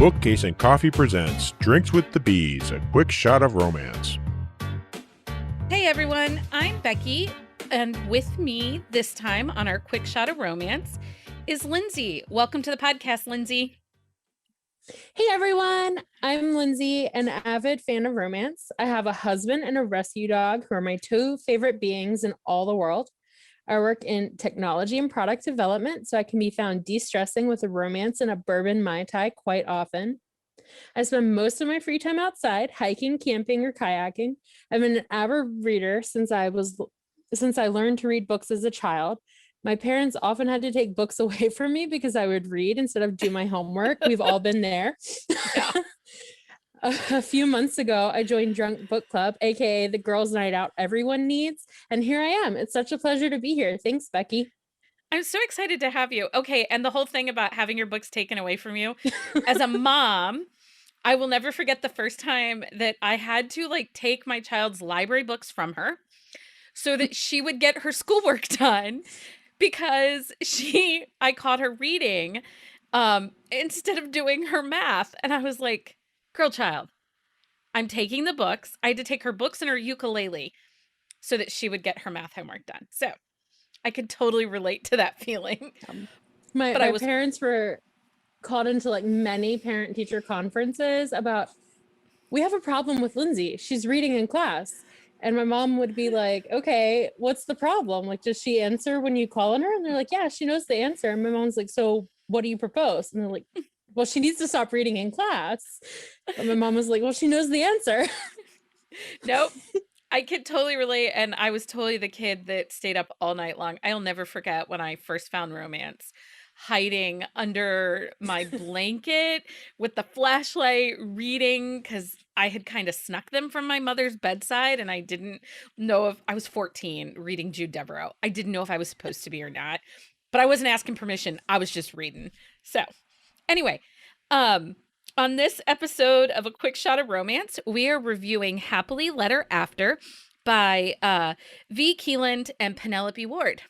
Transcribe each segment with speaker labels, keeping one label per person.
Speaker 1: Bookcase and Coffee presents Drinks with the Bees, a quick shot of romance.
Speaker 2: Hey everyone, I'm Becky, and with me this time on our quick shot of romance is Lindsey. Welcome to the podcast, Lindsey.
Speaker 3: Hey everyone, I'm Lindsey, an avid fan of romance. I have a husband and a rescue dog who are my two favorite beings in all the world. I work in technology and product development, so I can be found de-stressing with a romance and a bourbon Mai Tai quite often. I spend most of my free time outside, hiking, camping, or kayaking. I've been an avid reader since I learned to read books as a child. My parents often had to take books away from me because I would read instead of do my homework. We've all been there.
Speaker 2: Yeah.
Speaker 3: A few months ago, I joined Drunk Book Club, aka the girls' night out everyone needs. And here I am. It's such a pleasure to be here. Thanks, Becky.
Speaker 2: I'm so excited to have you. Okay, and the whole thing about having your books taken away from you. As a mom, I will never forget the first time that I had to take my child's library books from her so that she would get her schoolwork done because I caught her reading instead of doing her math. And I was like, girl child, I'm taking the books. I had to take her books and her ukulele so that she would get her math homework done. So I could totally relate to that feeling.
Speaker 3: My parents were called into many parent-teacher conferences about, we have a problem with Lindsey. She's reading in class. And my mom would be like, okay, what's the problem? Does she answer when you call on her? And they're like, yeah, she knows the answer. And my mom's like, so what do you propose? And they're like, well, she needs to stop reading in class. And my mom was like, well, she knows the answer.
Speaker 2: Nope. I could totally relate. And I was totally the kid that stayed up all night long. I'll never forget when I first found romance, hiding under my blanket with the flashlight reading, because I had kind of snuck them from my mother's bedside and I didn't know if I was 14 reading Jude Devereaux. I didn't know if I was supposed to be or not, but I wasn't asking permission. I was just reading. So anyway, on this episode of A Quick Shot of Romance, we are reviewing Happily Letter After by V. Keeland and Penelope Ward.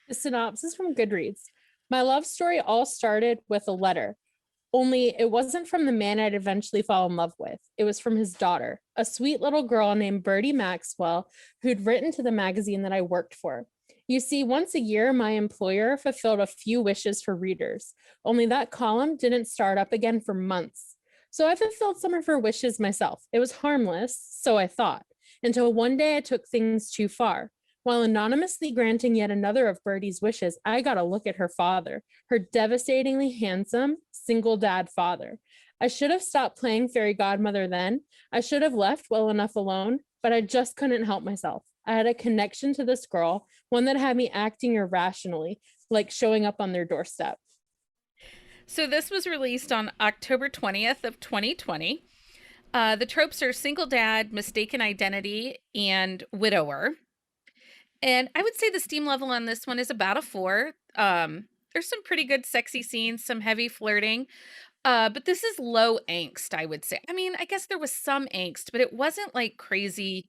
Speaker 3: The synopsis from Goodreads. My love story all started with a letter. Only it wasn't from the man I'd eventually fall in love with. It was from his daughter, a sweet little girl named Birdie Maxwell, who'd written to the magazine that I worked for. You see, once a year, my employer fulfilled a few wishes for readers. Only that column didn't start up again for months. So I fulfilled some of her wishes myself. It was harmless, so I thought, until one day I took things too far. While anonymously granting yet another of Birdie's wishes, I got a look at her father, her devastatingly handsome, single dad father. I should have stopped playing fairy godmother then. I should have left well enough alone, but I just couldn't help myself. I had a connection to this girl, one that had me acting irrationally, like showing up on their doorstep.
Speaker 2: So this was released on October 20th of 2020. The tropes are single dad, mistaken identity, and widower. And I would say the steam level on this one is about a 4. There's some pretty good sexy scenes, some heavy flirting. But this is low angst, I would say. I mean, I guess there was some angst, but it wasn't crazy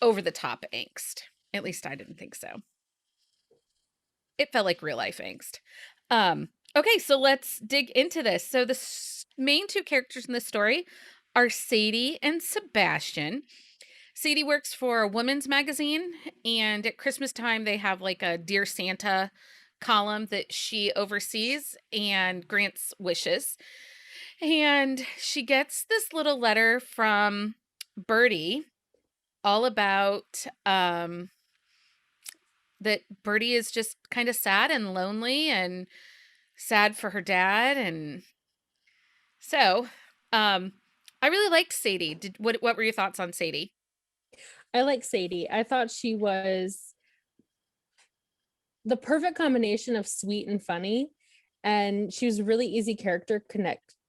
Speaker 2: over the top angst. At least I didn't think so. It felt like real life angst. Okay, so let's dig into this. So the main two characters in the story are Sadie and Sebastian. Sadie works for a women's magazine, and at Christmas time, they have a Dear Santa column that she oversees and grants wishes. And she gets this little letter from Birdie all about that Birdie is just kind of sad and lonely and sad for her dad. And so I really liked Sadie. What were your thoughts on Sadie?
Speaker 3: I like Sadie. I thought she was the perfect combination of sweet and funny, and she was a really easy character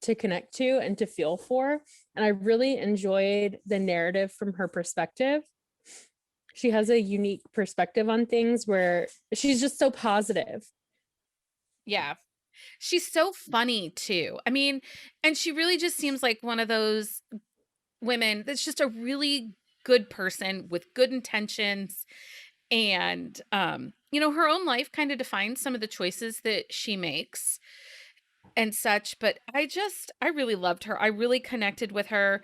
Speaker 3: to connect to and to feel for, and I really enjoyed the narrative from her perspective. She has a unique perspective on things where she's just so positive.
Speaker 2: Yeah. She's so funny too. I mean, and she really just seems like one of those women that's just a really good person with good intentions. And, her own life kind of defines some of the choices that she makes. and such, but I really loved her. I really connected with her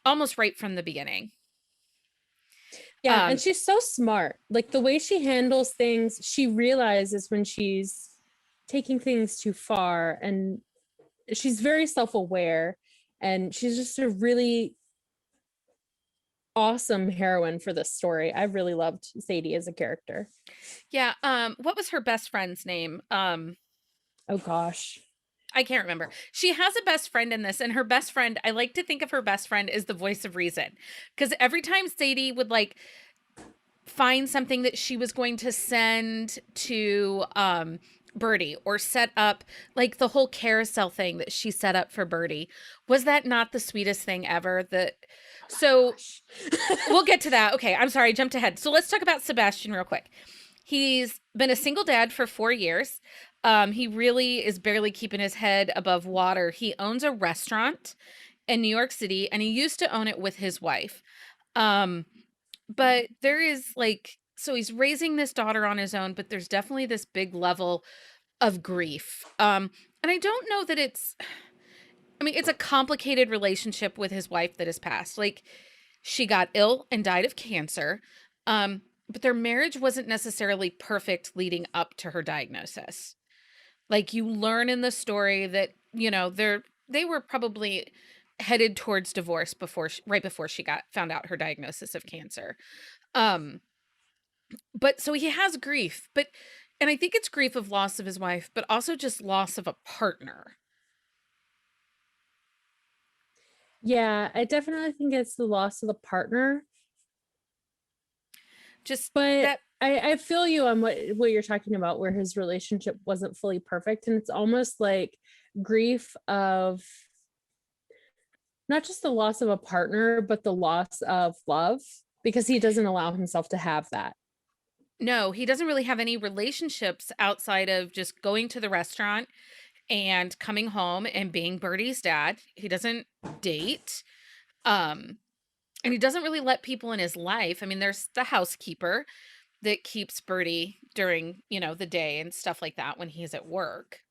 Speaker 2: almost right from the beginning.
Speaker 3: Yeah, and she's so smart. Like the way she handles things, she realizes when she's taking things too far, and she's very self-aware, and she's just a really awesome heroine for this story. I really loved Sadie as a character.
Speaker 2: Yeah, what was her best friend's name?
Speaker 3: Oh gosh.
Speaker 2: I can't remember. She has a best friend in this, and her best friend, I like to think of her best friend as the voice of reason. Because every time Sadie would like find something that she was going to send to Birdie, or set up, like the whole carousel thing that she set up for Birdie, was that not the sweetest thing ever? So we'll get to that. Okay, I'm sorry, I jumped ahead. So let's talk about Sebastian real quick. He's been a single dad for 4 years. He really is barely keeping his head above water. He owns a restaurant in New York City, and he used to own it with his wife. But there is like, so he's raising this daughter on his own, but there's definitely this big level of grief. And I don't know that it's a complicated relationship with his wife that has passed. Like, she got ill and died of cancer. But their marriage wasn't necessarily perfect leading up to her diagnosis. Like, you learn in the story that, they were probably headed towards divorce right before she found out her diagnosis of cancer. But so he has grief, and I think it's grief of loss of his wife, but also just loss of a partner.
Speaker 3: Yeah, I definitely think it's the loss of the partner. But I feel you on what you're talking about, where his relationship wasn't fully perfect. And it's almost like grief of not just the loss of a partner, but the loss of love, because he doesn't allow himself to have that.
Speaker 2: No, he doesn't really have any relationships outside of just going to the restaurant and coming home and being Birdie's dad. He doesn't date. And he doesn't really let people in his life. I mean, there's the housekeeper that keeps Birdie during, the day and stuff like that when he's at work.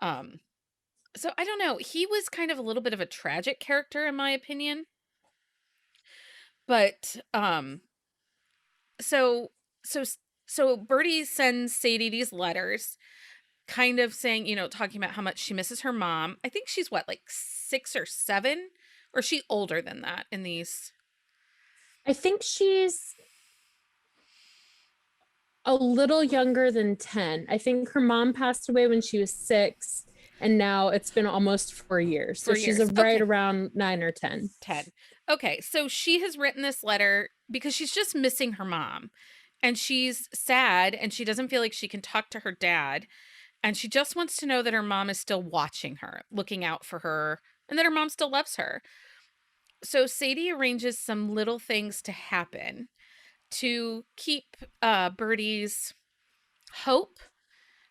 Speaker 2: So I don't know. He was kind of a little bit of a tragic character, in my opinion. But so Birdie sends Sadie these letters, kind of saying, talking about how much she misses her mom. I think she's what, like 6 or 7, or is she older than that in these?
Speaker 3: I think she's a little younger than 10. I think her mom passed away when she was 6, and now it's been almost 4 years. So she's right around 9 or 10.
Speaker 2: 10. Okay, so she has written this letter because she's just missing her mom, and she's sad, and she doesn't feel like she can talk to her dad, and she just wants to know that her mom is still watching her, looking out for her, and that her mom still loves her. So Sadie arranges some little things to happen to keep Birdie's hope,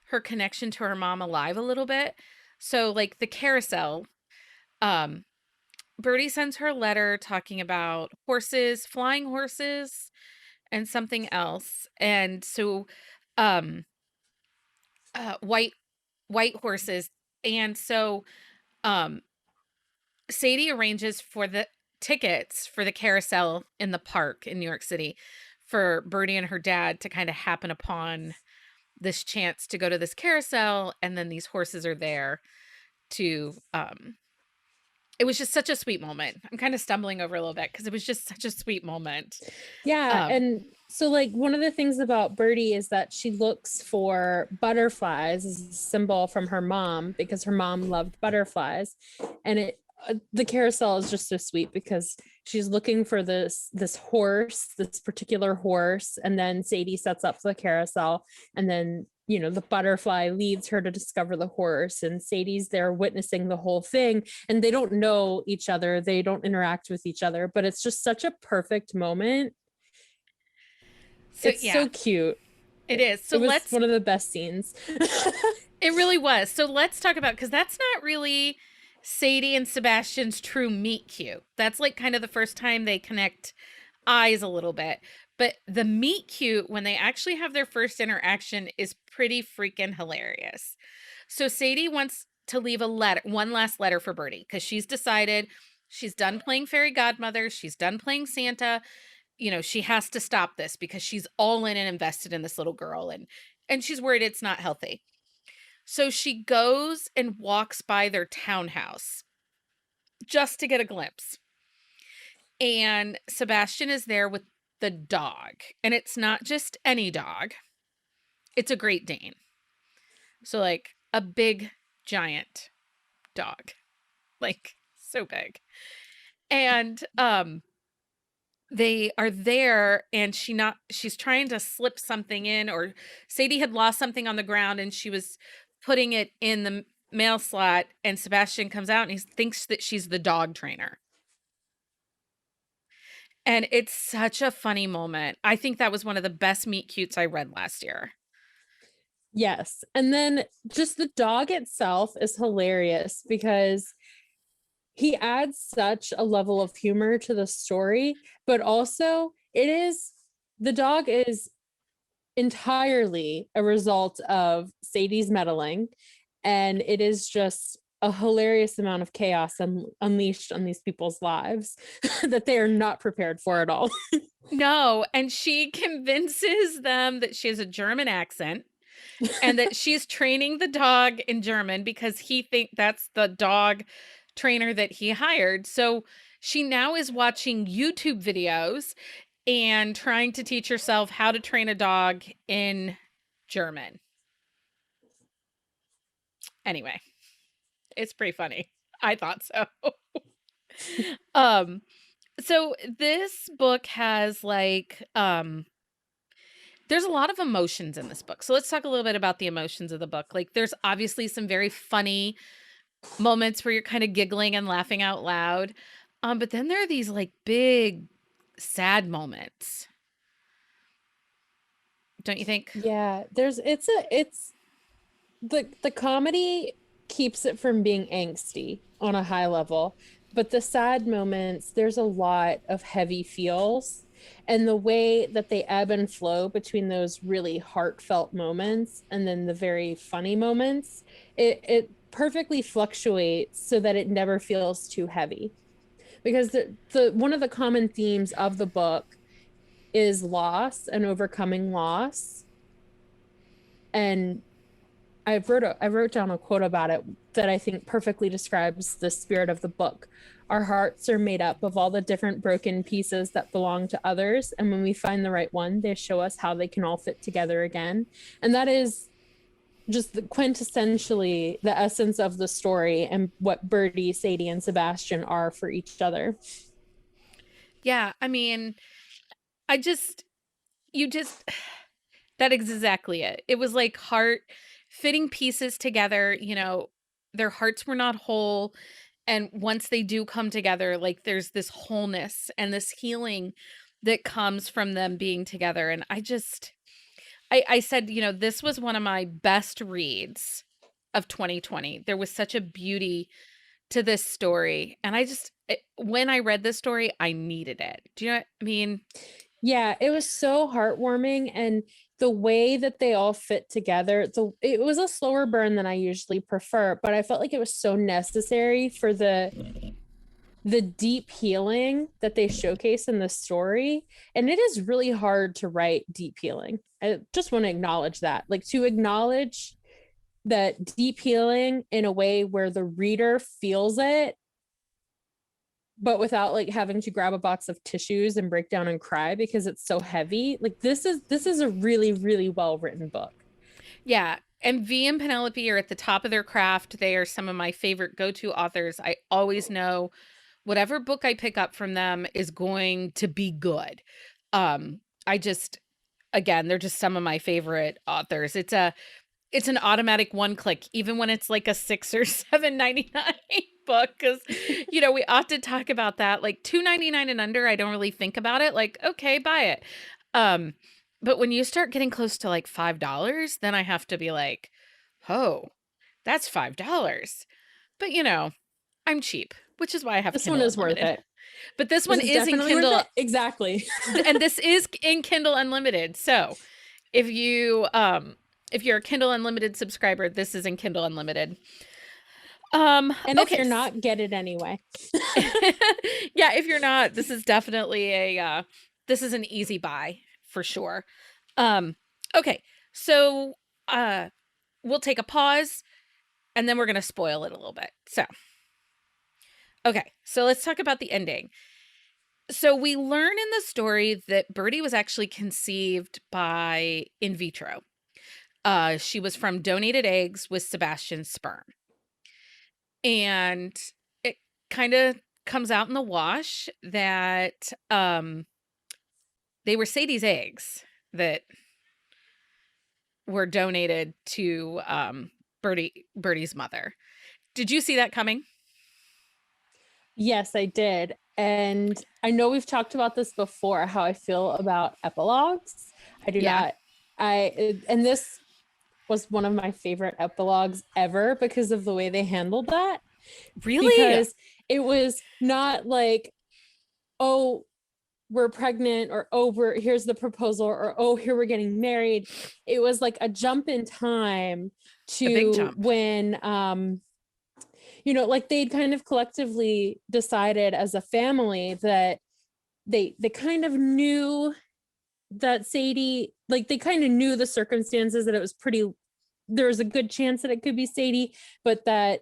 Speaker 2: her connection to her mom, alive a little bit. So, like the carousel, Birdie sends her a letter talking about horses, flying horses, and something else. And so, white horses. And so, Sadie arranges for the tickets for the carousel in the park in New York City for Birdie and her dad to kind of happen upon this chance to go to this carousel, and then these horses are there to it was just such a sweet moment. I'm kind of stumbling over a little bit because it was just such a sweet moment.
Speaker 3: Yeah, and so like one of the things about Birdie is that she looks for butterflies as a symbol from her mom, because her mom loved butterflies, and the carousel is just so sweet because she's looking for this particular horse, and then Sadie sets up the carousel, and then the butterfly leads her to discover the horse, and Sadie's there witnessing the whole thing, and they don't know each other, they don't interact with each other, but it's just such a perfect moment. So, it's so cute.
Speaker 2: It is. So
Speaker 3: it was one of the best scenes.
Speaker 2: It really was. So let's talk about, because that's not really Sadie and Sebastian's true meet cute. That's like kind of the first time they connect eyes a little bit. But the meet cute, when they actually have their first interaction, is pretty freaking hilarious. So Sadie wants to leave one last letter for Birdie, because she's decided she's done playing fairy godmother. She's done playing Santa. She has to stop this because she's all in and invested in this little girl, and she's worried it's not healthy. So she goes and walks by their townhouse just to get a glimpse. And Sebastian is there with the dog. And it's not just any dog. It's a Great Dane. So like a big, giant dog. Like so big. And they are there, and she's trying to slip something in, or Sadie had lost something on the ground and she was putting it in the mail slot, and Sebastian comes out and he thinks that she's the dog trainer. And it's such a funny moment. I think that was one of the best meet cutes I read last year.
Speaker 3: Yes. And then just the dog itself is hilarious because he adds such a level of humor to the story, but also the dog is entirely a result of Sadie's meddling, and it is just a hilarious amount of chaos unleashed on these people's lives that they are not prepared for at all.
Speaker 2: No, and she convinces them that she has a German accent and that she's training the dog in German because he thinks that's the dog trainer that he hired. So she now is watching YouTube videos and trying to teach herself how to train a dog in German. Anyway, it's pretty funny. I thought so. So this book has like there's a lot of emotions in this book. So let's talk a little bit about the emotions of the book. Like there's obviously some very funny moments where you're kind of giggling and laughing out loud. But then there are these like big sad moments. Don't you think?
Speaker 3: Yeah, it's the comedy keeps it from being angsty on a high level, but the sad moments, there's a lot of heavy feels, and the way that they ebb and flow between those really heartfelt moments and then the very funny moments, it perfectly fluctuates so that it never feels too heavy. Because the one of the common themes of the book is loss and overcoming loss. And I wrote down a quote about it that I think perfectly describes the spirit of the book. Our hearts are made up of all the different broken pieces that belong to others, and when we find the right one, they show us how they can all fit together again. And that is just quintessentially the essence of the story and what Birdie, Sadie, and Sebastian are for each other.
Speaker 2: Yeah, I mean, that is exactly it. It was like heart fitting pieces together, their hearts were not whole. And once they do come together, like there's this wholeness and this healing that comes from them being together. And I said, this was one of my best reads of 2020. There was such a beauty to this story. And when I read this story, I needed it. Do you know what I mean?
Speaker 3: Yeah, it was so heartwarming, and the way that they all fit together, it was a slower burn than I usually prefer, but I felt like it was so necessary for the deep healing that they showcase in the story. And it is really hard to write deep healing. I just want to acknowledge that. Like, to acknowledge that deep healing in a way where the reader feels it, but without like having to grab a box of tissues and break down and cry because it's so heavy. Like this is a really, really well written book.
Speaker 2: Yeah. And V and Penelope are at the top of their craft. They are some of my favorite go-to authors. I always know whatever book I pick up from them is going to be good. Again, they're just some of my favorite authors. It's an automatic one click, even when it's like a $6 or $7.99 book. Because, we often talk about that, like $2.99 and under, I don't really think about it. Like, okay, buy it. But when you start getting close to like $5, then I have to be like, oh, that's $5. But, I'm cheap, which is why I have
Speaker 3: this
Speaker 2: Kindle
Speaker 3: one is
Speaker 2: Unlimited.
Speaker 3: worth it.
Speaker 2: But this one is in Kindle.
Speaker 3: Exactly.
Speaker 2: And this is in Kindle Unlimited. So if you If you're a Kindle Unlimited subscriber, this is in Kindle Unlimited.
Speaker 3: And if
Speaker 2: Okay.
Speaker 3: you're not, get it anyway.
Speaker 2: Yeah, if you're not, this is definitely this is an easy buy for sure. Okay. So we'll take a pause and then we're going to spoil it a little bit. So, okay. So let's talk about the ending. So we learn in the story that Birdie was actually conceived by in vitro. She was from donated eggs with Sebastian's sperm. And it kind of comes out in the wash that they were Sadie's eggs that were donated to Birdie's mother. Did you see that coming?
Speaker 3: Yes, I did. And I know we've talked about this before, how I feel about epilogues. I do
Speaker 2: Yeah.
Speaker 3: not, and this was one of my favorite epilogues ever because of the way they handled that.
Speaker 2: Really?
Speaker 3: Because it was not like, oh, we're pregnant, or oh, here's the proposal, or oh, here we're getting married. It was like a jump in time
Speaker 2: A big
Speaker 3: to
Speaker 2: jump.
Speaker 3: when like they'd kind of collectively decided as a family that they kind of knew that Sadie, like they kind of knew the circumstances, that it was there was a good chance that it could be Sadie, but that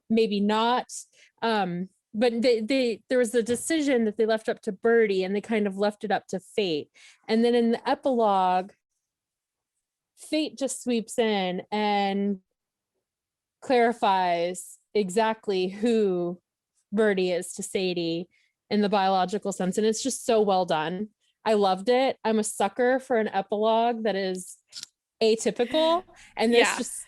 Speaker 3: maybe not. But there was a decision that they left up to Birdie, and they kind of left it up to fate. And then in the epilogue, fate just sweeps in and clarifies exactly who Birdie is to Sadie in the biological sense. And it's just so well done. I loved it. I'm a sucker for an epilogue that is atypical. And this just,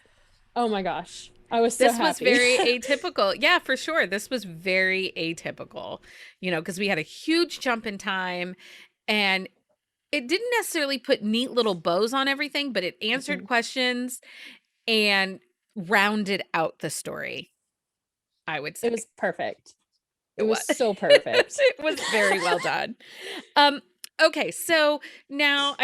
Speaker 3: oh my gosh. I was so happy.
Speaker 2: This was very atypical. Yeah, for sure. This was very atypical, because we had a huge jump in time, and it didn't necessarily put neat little bows on everything, but it answered questions and rounded out the story, I would say.
Speaker 3: It was perfect. It was so perfect.
Speaker 2: It was very well done. Okay, so now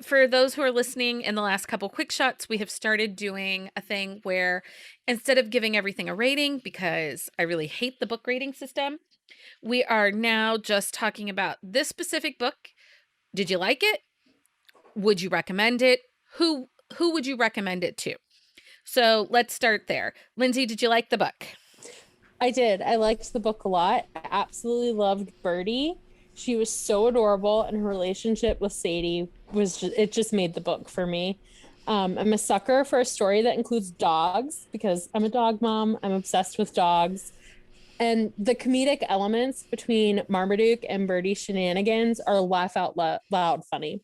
Speaker 2: for those who are listening in the last couple quick shots, we have started doing a thing where instead of giving everything a rating, because I really hate the book rating system, we are now just talking about this specific book. Did you like it? Would you recommend it? Who would you recommend it to? So let's start there. Lindsey, did you like the book?
Speaker 3: I did. I liked the book a lot. I absolutely loved Birdie. She was so adorable, and her relationship with Sadie it just made the book for me. I'm a sucker for a story that includes dogs because I'm a dog mom. I'm obsessed with dogs. And the comedic elements between Marmaduke and Birdie's shenanigans are laugh out loud funny.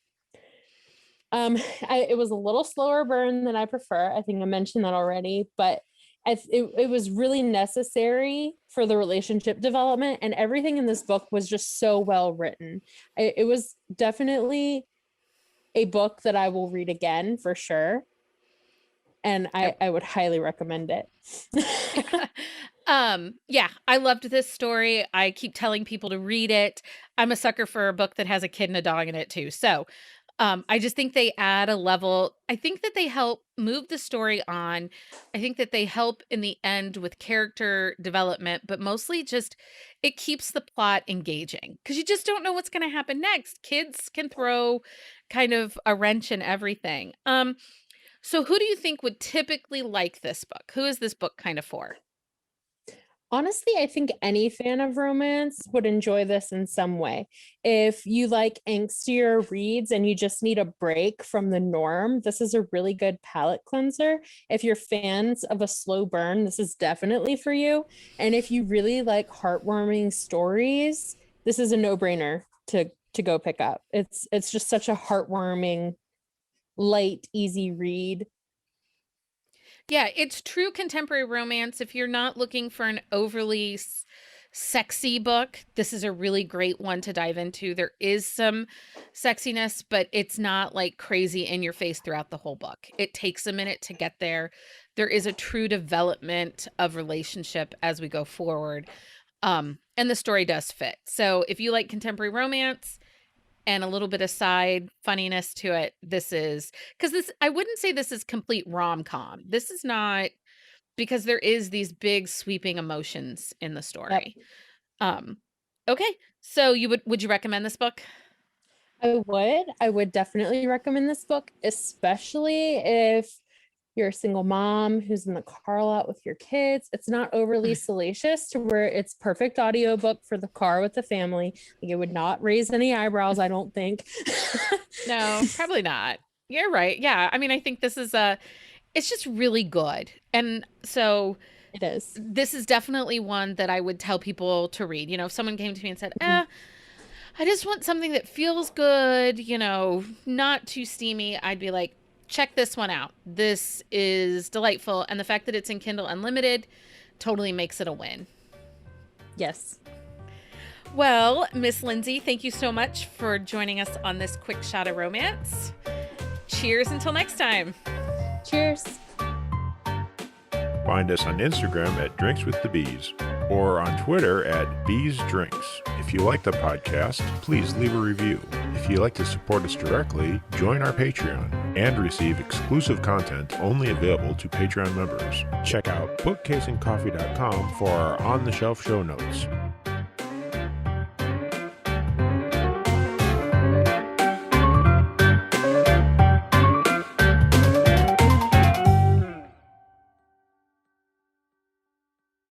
Speaker 3: It was a little slower burn than I prefer. I think I mentioned that already, but it was really necessary for the relationship development, and everything in this book was just so well written. It was definitely a book that I will read again for sure, and I would highly recommend it.
Speaker 2: Yeah, I loved this story. I keep telling people to read it. I'm a sucker for a book that has a kid and a dog in it too. So I just think they add a level. I think that they help move the story on. I think that they help in the end with character development, but mostly just it keeps the plot engaging because you just don't know what's going to happen next. Kids can throw kind of a wrench in everything. So who do you think would typically like this book? Who is this book kind of for?
Speaker 3: Honestly, I think any fan of romance would enjoy this in some way. If you like angstier reads and you just need a break from the norm, this is a really good palate cleanser. If you're fans of a slow burn, this is definitely for you. And if you really like heartwarming stories, this is a no-brainer to go pick up. It's just such a heartwarming, light, easy read.
Speaker 2: Yeah, it's true contemporary romance. If you're not looking for an overly sexy book, this is a really great one to dive into. There is some sexiness, but it's not like crazy in your face throughout the whole book. It takes a minute to get there. There is a true development of relationship as we go forward. And the story does fit. So if you like contemporary romance and a little bit of side funniness to it, this is, because this, I wouldn't say this is complete rom-com. This is not, because there is these big sweeping emotions in the story. Okay, so would you recommend this book?
Speaker 3: I would definitely recommend this book, especially if you're a single mom who's in the car a lot with your kids. It's not overly salacious to where it's perfect audiobook for the car with the family. Like, it would not raise any eyebrows, I don't think.
Speaker 2: No, probably not. You're right. Yeah. I mean, I think this is it's just really good. And so
Speaker 3: It is.
Speaker 2: this is definitely one that I would tell people to read. If someone came to me and said, I just want something that feels good, not too steamy, I'd be like, check this one out. This is delightful. And the fact that it's in Kindle Unlimited totally makes it a win.
Speaker 3: Yes.
Speaker 2: Well, Miss Lindsey, thank you so much for joining us on this quick shot of romance. Cheers until next time.
Speaker 3: Cheers.
Speaker 1: Find us on Instagram at Drinks with the Bees or on Twitter at Bees Drinks. If you like the podcast, please leave a review. If you'd like to support us directly, join our Patreon and receive exclusive content only available to Patreon members. Check out bookcaseandcoffee.com for our on-the-shelf show notes.